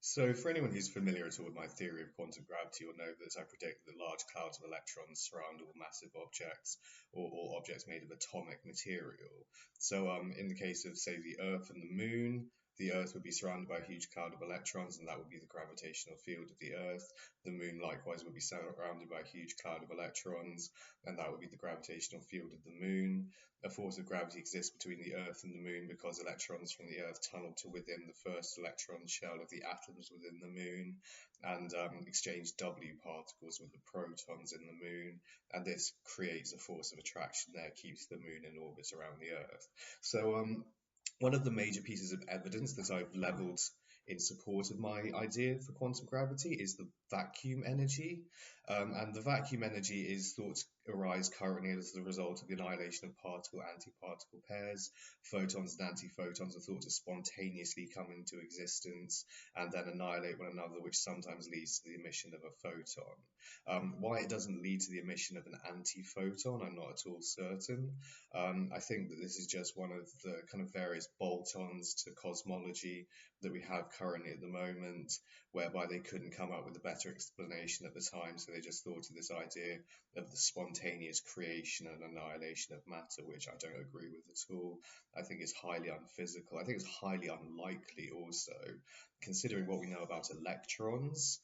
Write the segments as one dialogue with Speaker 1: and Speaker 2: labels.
Speaker 1: So, for anyone who's familiar at all with my theory of quantum gravity, will know that I predict that large clouds of electrons surround all massive objects or objects made of atomic material. So, in the case of, say, the Earth and the Moon, the Earth would be surrounded by a huge cloud of electrons, and that would be the gravitational field of the Earth. The Moon, likewise, would be surrounded by a huge cloud of electrons, and that would be the gravitational field of the Moon. A force of gravity exists between the Earth and the Moon because electrons from the Earth tunnel to within the first electron shell of the atoms within the Moon and exchange W particles with the protons in the Moon. And this creates a force of attraction there, keeps the Moon in orbit around the Earth. So, one of the major pieces of evidence that I've leveled in support of my idea for quantum gravity is the vacuum energy. And the vacuum energy is thought to arise currently as the result of the annihilation of particle-antiparticle pairs. Photons and antiphotons are thought to spontaneously come into existence and then annihilate one another, which sometimes leads to the emission of a photon. Why it doesn't lead to the emission of an antiphoton, I'm not at all certain. I think that this is just one of the kind of various bolt-ons to cosmology that we have currently at the moment, whereby they couldn't come up with a better explanation at the time, so they just thought of this idea of the spontaneous creation and annihilation of matter, which I don't agree with at all. I think it's highly unphysical. I think it's highly unlikely also, considering what we know about electrons.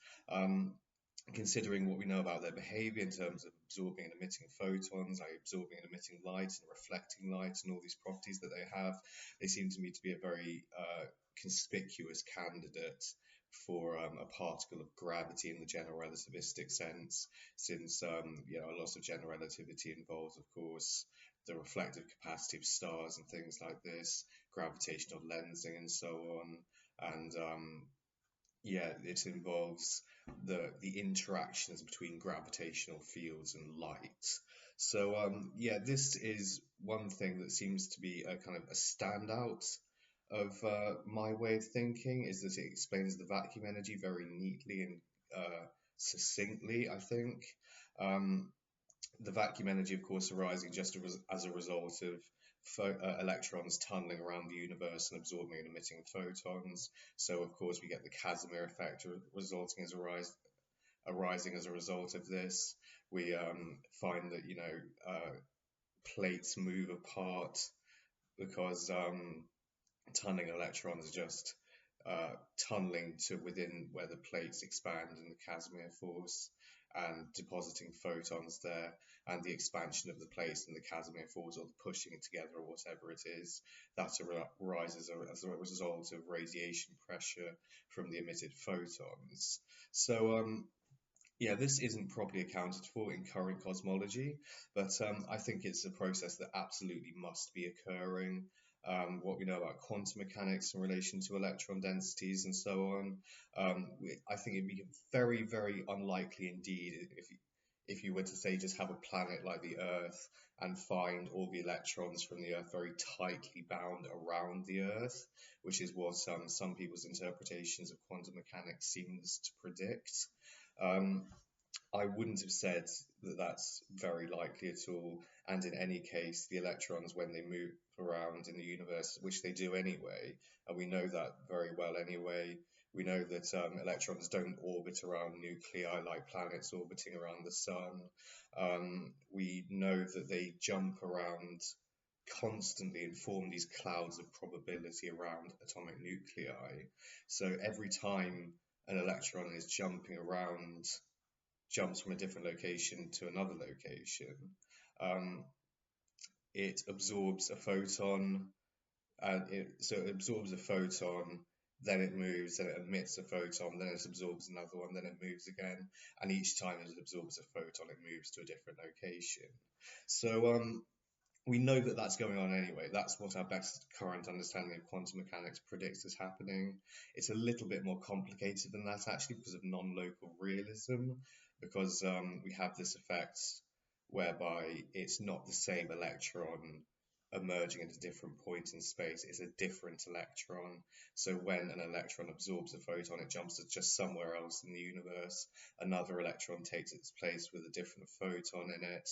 Speaker 1: Considering what we know about their behavior in terms of absorbing and emitting photons, like absorbing and emitting light and reflecting light and all these properties that they have, they seem to me to be a very conspicuous candidate for a particle of gravity in the general relativistic sense, since a lot of general relativity involves, of course, the reflective capacity of stars and things like this, gravitational lensing and so on, and it involves the interactions between gravitational fields and light. So this is one thing that seems to be a kind of a standout of my way of thinking, is that it explains the vacuum energy very neatly and succinctly, I think. The vacuum energy, of course, arising just as a result of electrons tunneling around the universe and absorbing and emitting photons. So, of course, we get the Casimir effect resulting as arising as a result of this. We find that plates move apart because tunneling electrons are just tunneling to within where the plates expand in the Casimir force and depositing photons there, and the expansion of the plates and the Casimir force, or the pushing it together, or whatever it is, that arises as a result of radiation pressure from the emitted photons. So this isn't properly accounted for in current cosmology, but I think it's a process that absolutely must be occurring. What we know about quantum mechanics in relation to electron densities and so on, I think it'd be very, very unlikely indeed if you were to say just have a planet like the Earth and find all the electrons from the Earth very tightly bound around the Earth, which is what some people's interpretations of quantum mechanics seems to predict. I wouldn't have said that that's very likely at all. And in any case, the electrons, when they move around in the universe, which they do anyway, and we know that very well anyway, we know that electrons don't orbit around nuclei like planets orbiting around the sun. We know that they jump around constantly and form these clouds of probability around atomic nuclei. So every time an electron is jumps from a different location to another location, it absorbs a photon, and it absorbs a photon, then it moves, then it emits a photon, then it absorbs another one, then it moves again, and each time it absorbs a photon, it moves to a different location. So we know that that's going on anyway. That's what our best current understanding of quantum mechanics predicts is happening. It's a little bit more complicated than that, actually, because of non-local realism, because we have this effect whereby it's not the same electron emerging at a different point in space. It's a different electron. So when an electron absorbs a photon, it jumps to just somewhere else in the universe. Another electron takes its place with a different photon in it.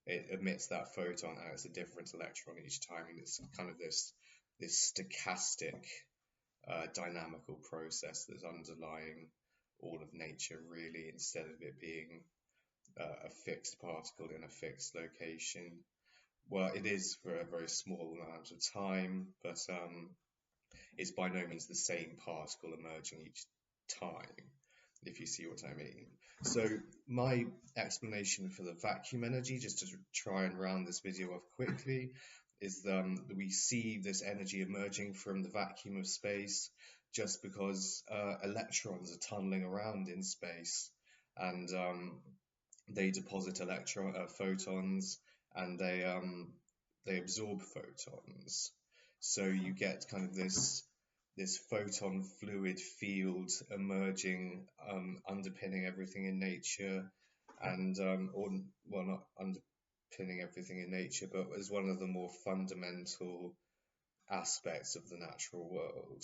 Speaker 1: It emits that photon, and it's a different electron each time. And it's kind of this stochastic dynamical process that's underlying all of nature, really, instead of it being a fixed particle in a fixed location. Well, it is for a very small amount of time, but it's by no means the same particle emerging each time, if you see what I mean. So my explanation for the vacuum energy, just to try and round this video off quickly, is we see this energy emerging from the vacuum of space just because electrons are tunneling around in space, and they deposit photons, and they absorb photons. So you get kind of this photon fluid field emerging, underpinning everything in nature, and or well, not underpinning everything in nature, but as one of the more fundamental aspects of the natural world.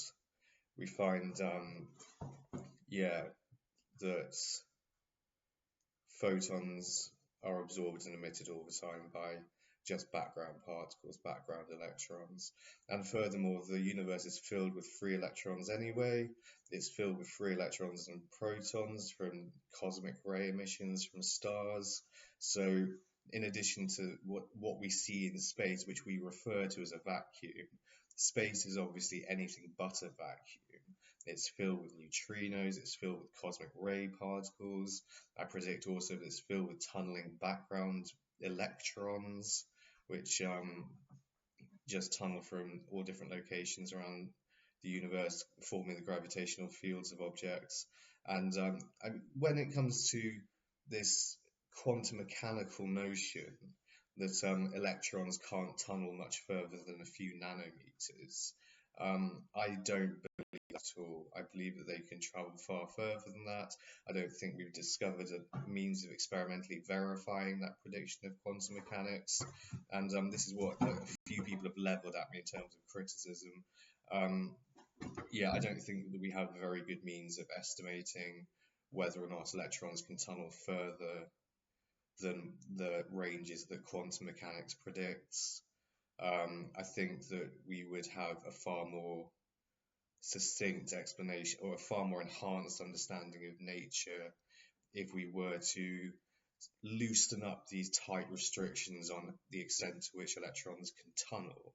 Speaker 1: We find, yeah, that photons are absorbed and emitted all the time by just background particles, background electrons. And furthermore, the universe is filled with free electrons anyway. It's filled with free electrons and protons from cosmic ray emissions from stars. So in addition to what we see in space, which we refer to as a vacuum, space is obviously anything but a vacuum. It's filled with neutrinos, it's filled with cosmic ray particles. I predict also that it's filled with tunneling background electrons, which just tunnel from all different locations around the universe, forming the gravitational fields of objects. And when it comes to this quantum mechanical notion that electrons can't tunnel much further than a few nanometers, I don't believe that at all. I believe that they can travel far further than that. I don't think we've discovered a means of experimentally verifying that prediction of quantum mechanics. And this is what a few people have leveled at me in terms of criticism. Yeah, I don't think that we have a very good means of estimating whether or not electrons can tunnel further than the ranges that quantum mechanics predicts. I think that we would have a far more succinct explanation or a far more enhanced understanding of nature if we were to loosen up these tight restrictions on the extent to which electrons can tunnel.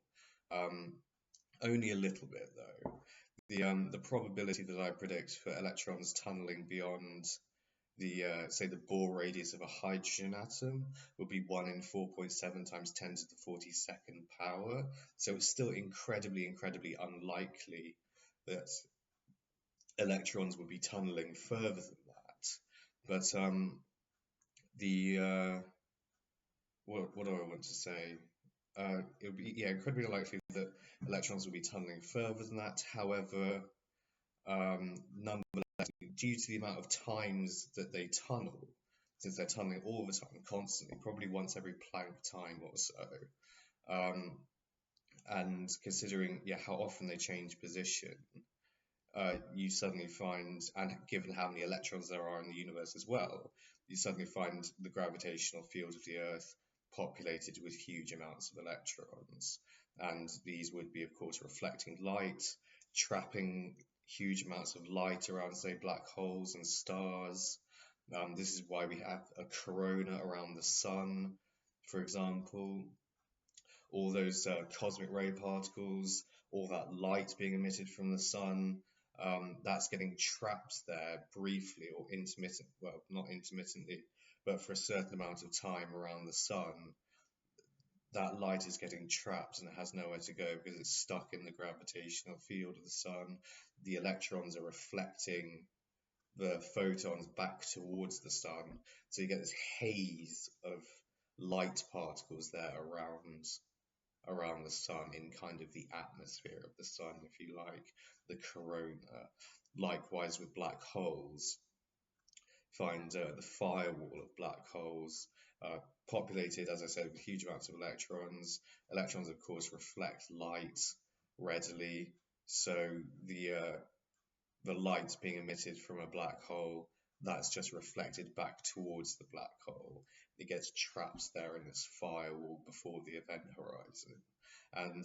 Speaker 1: Only a little bit, though. The probability that I predict for electrons tunneling beyond the say the Bohr radius of a hydrogen atom would be 1 in 4.7 times 10 to the 42nd power. So it's still incredibly, incredibly unlikely that electrons would be tunneling further than that. But what do I want to say? It would be incredibly unlikely that electrons would be tunneling further than that. However, nonetheless, due to the amount of times that they tunnel, since they're tunneling all the time, constantly, probably once every Planck time or so, and considering how often they change position, you suddenly find, and given how many electrons there are in the universe as well, you suddenly find the gravitational field of the Earth populated with huge amounts of electrons. And these would be, of course, reflecting light, trapping huge amounts of light around, say, black holes and stars. This is why we have a corona around the sun, for example. All those cosmic ray particles, all that light being emitted from the sun, that's getting trapped there briefly or intermittent, well, not intermittently, but for a certain amount of time around the sun. That light is getting trapped and it has nowhere to go because it's stuck in the gravitational field of the sun. The electrons are reflecting the photons back towards the sun. So you get this haze of light particles there around the sun, in kind of the atmosphere of the sun, if you like, the corona. Likewise with black holes, find the firewall of black holes, populated, as I said, with huge amounts of electrons. Electrons, of course, reflect light readily, so the light being emitted from a black hole, that's just reflected back towards the black hole. It gets trapped there in this firewall before the event horizon. And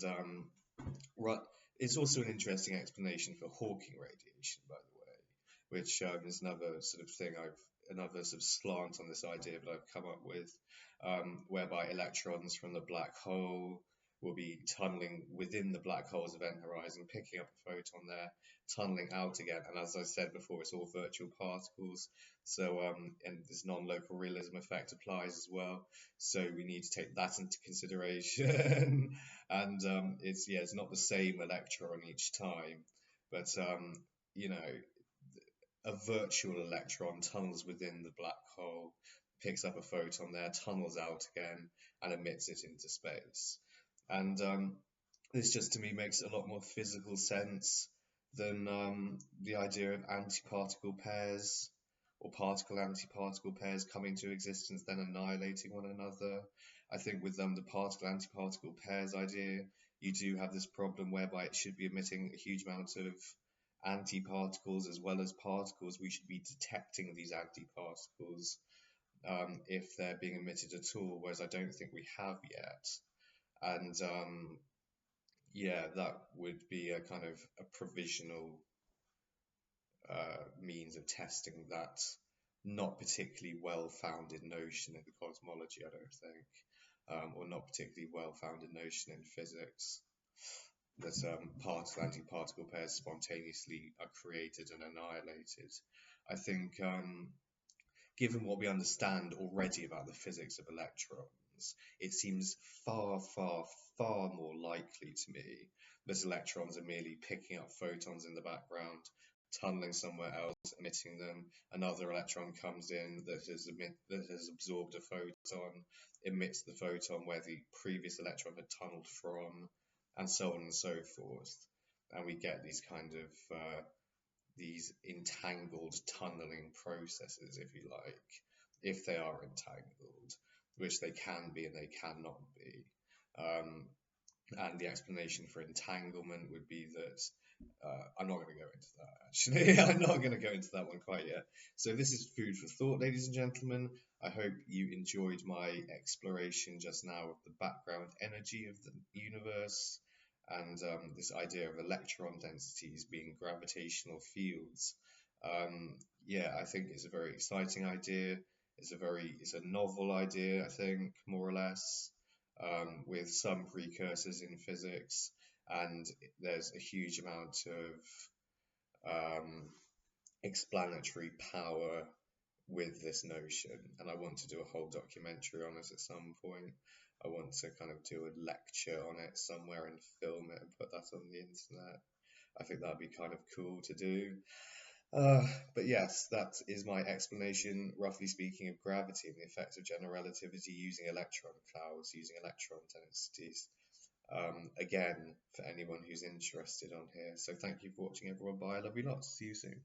Speaker 1: It's also an interesting explanation for Hawking radiation, by the way, which is another sort of thing another sort of slant on this idea that I've come up with, whereby electrons from the black hole will be tunneling within the black hole's event horizon, picking up a photon there, tunneling out again. And as I said before, it's all virtual particles. So, and this non-local realism effect applies as well. So we need to take that into consideration. And it's not the same electron each time, but you know, a virtual electron tunnels within the black hole, picks up a photon there, tunnels out again, and emits it into space. And this just to me makes a lot more physical sense than the idea of antiparticle pairs or particle antiparticle pairs coming to existence then annihilating one another. I think with the particle antiparticle pairs idea, you do have this problem whereby it should be emitting a huge amount of antiparticles as well as particles. We should be detecting these antiparticles if they're being emitted at all, whereas I don't think we have yet. And that would be a kind of a provisional means of testing that not particularly well-founded notion in the cosmology, I don't think, or not particularly well-founded notion in physics, that particle antiparticle pairs spontaneously are created and annihilated. I think, given what we understand already about the physics of electrons, it seems far, far, far more likely to me that electrons are merely picking up photons in the background, tunneling somewhere else, emitting them. Another electron comes in that has absorbed a photon, emits the photon where the previous electron had tunneled from, and so on and so forth. And we get these kind of these entangled tunneling processes, if you like, if they are entangled, which they can be and they cannot be. And the explanation for entanglement would be that I'm not going to go into that, actually. I'm not going to go into that one quite yet. So this is food for thought, ladies and gentlemen. I hope you enjoyed my exploration just now of the background energy of the universe and this idea of electron densities being gravitational fields. I think it's a very exciting idea. It's a novel idea, I think, more or less, with some precursors in physics, and there's a huge amount of explanatory power with this notion. And I want to do a whole documentary on it at some point. I want to kind of do a lecture on it somewhere and film it and put that on the internet. I think that'd be kind of cool to do. But yes, that is my explanation, roughly speaking, of gravity and the effects of general relativity using electron clouds, using electron densities. Again, for anyone who's interested on here. So thank you for watching, everyone. Bye. I love you lots. See you soon.